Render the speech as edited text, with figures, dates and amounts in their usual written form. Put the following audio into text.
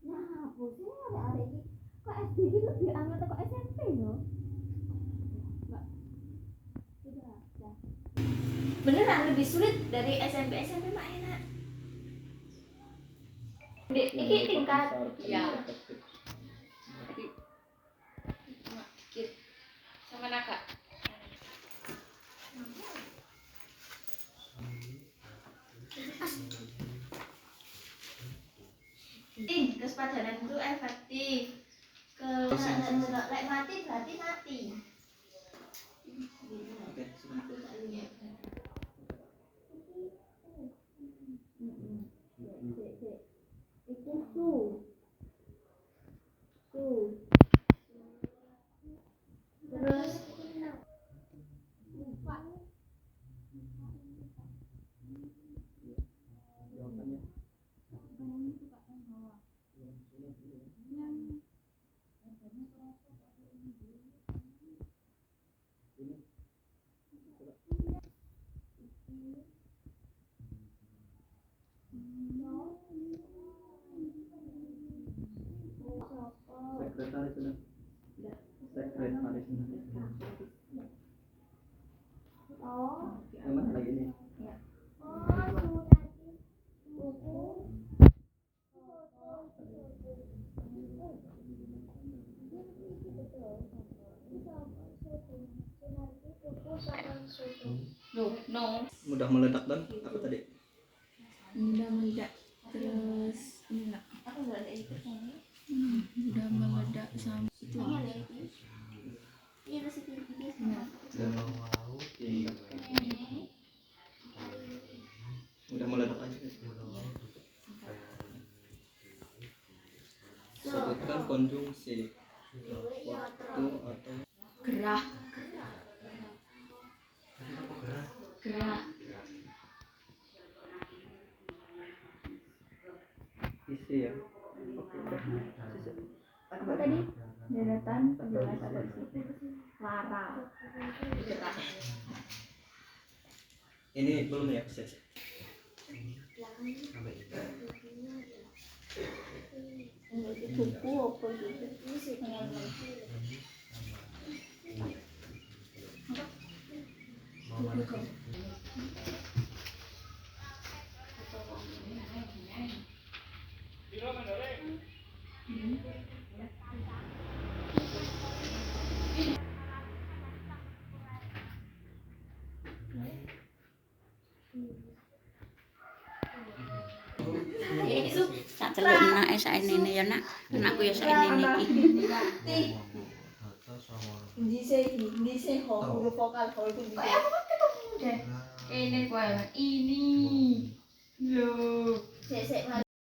Nah, bosnya ada ini. Kok SD ini lebih amat kok SMP loh? Sudah. Beneran lebih sulit dari SMP mah enak. Ini tingkat ya. Tapi cuma dikit sama naga. Kesepadanan itu efektif. Lek mati berarti mati. Itu terus sekretaris oh emang lagi ini No. mudah meledak dan apa tadi Mudah meledak terus enggak. aku nggak ada ikutnya ini. Mudah meledak sama itu. Ini ada ini. Ini ada sedikit. mudah meledak aja sebutkan konjungsi waktu atau Gerah. isi ya oke Apa tadi? Deretan penjelas atau isi? Lara. Gerah. ini belum ya sesi Buku apa gitu? Ini sih Tak celuk enake saenene ya nak. Anakku ya saenene iki. Di sini huruf vokal kalau itu Ini gue ini